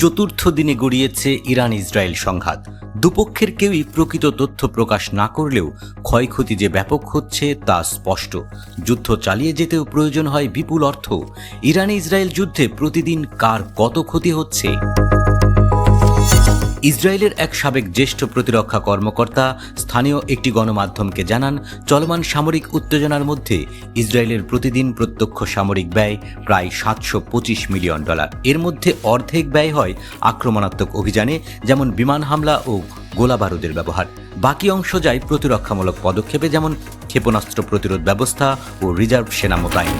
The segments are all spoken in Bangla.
চতুর্থ দিনে গড়িয়েছে ইরান ইসরায়েল সংঘাত। দুপক্ষের কেউই প্রকৃত তথ্য প্রকাশ না করলেও ক্ষয়ক্ষতি যে ব্যাপক হচ্ছে তা স্পষ্ট। যুদ্ধ চালিয়ে যেতেও প্রয়োজন হয় বিপুল অর্থ। ইরান ইসরায়েল যুদ্ধে প্রতিদিন কার কত ক্ষতি হচ্ছে? ইসরায়েলের এক সাবেক জ্যেষ্ঠ প্রতিরক্ষা কর্মকর্তা স্থানীয় একটি গণমাধ্যমকে জানান, চলমান সামরিক উত্তেজনার মধ্যে ইসরায়েলের প্রতিদিন প্রত্যক্ষ সামরিক ব্যয় প্রায় $725 মিলিয়ন। এর মধ্যে অর্ধেক ব্যয় হয় আক্রমণাত্মক অভিযানে, যেমন বিমান হামলা ও গোলাবারুদের ব্যবহার। বাকি অংশ যায় প্রতিরক্ষামূলক পদক্ষেপে, যেমন ক্ষেপণাস্ত্র প্রতিরোধ ব্যবস্থা ও রিজার্ভ সেনা মোতায়েন।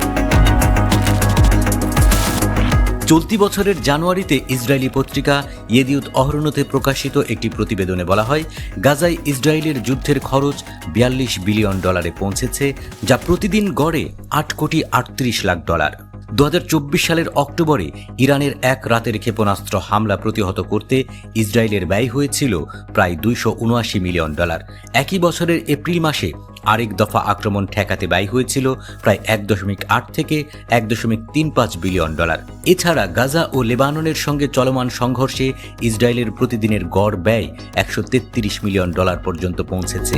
চলতি বছরের জানুয়ারিতে ইসরায়েলি পত্রিকা ইয়েদিউত অহরনোতে প্রকাশিত একটি প্রতিবেদনে বলা হয়, গাজায় ইসরায়েলের যুদ্ধের খরচ $42 বিলিয়ন পৌঁছেছে, যা প্রতিদিন গড়ে $8,38,00,000। 2024 সালের অক্টোবরে ইরানের এক রাতের ক্ষেপণাস্ত্র হামলা প্রতিহত করতে ইসরায়েলের ব্যয় হয়েছিল প্রায় $279 মিলিয়ন। একই বছরের এপ্রিল মাসে আরেক দফা আক্রমণ ঠেকাতে ব্যয় হয়েছিল প্রায় $1.8 থেকে $1.35 বিলিয়ন। এছাড়া গাজা ও লেবাননের সঙ্গে চলমান সংঘর্ষে ইসরায়েলের প্রতিদিনের গড় ব্যয় $133 মিলিয়ন পর্যন্ত পৌঁছেছে।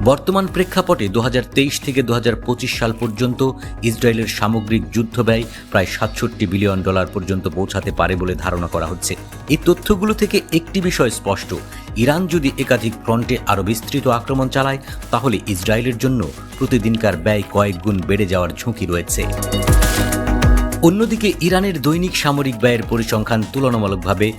বর্তমান প্রেক্ষাপটে 2023 থেকে 2025 সাল পর্যন্ত ইসরায়েলের সামগ্রিক যুদ্ধ ব্যয় প্রায় $67 বিলিয়ন পর্যন্ত পৌঁছাতে পারে বলে ধারণা করা হচ্ছে। এই তথ্যগুলো থেকে একটি বিষয় স্পষ্ট, ইরান যদি একাধিক ফ্রন্টে আরও বিস্তৃত আক্রমণ চালায়, তাহলে ইসরায়েলের জন্য প্রতিদিনকার ব্যয় কয়েক গুণ বেড়ে যাওয়ার ঝুঁকি রয়েছে। অন্যদিকে ইরানের দৈনিক সামরিক ব্যয়ের পরিসংখ্যান তুলনামূলকভাবে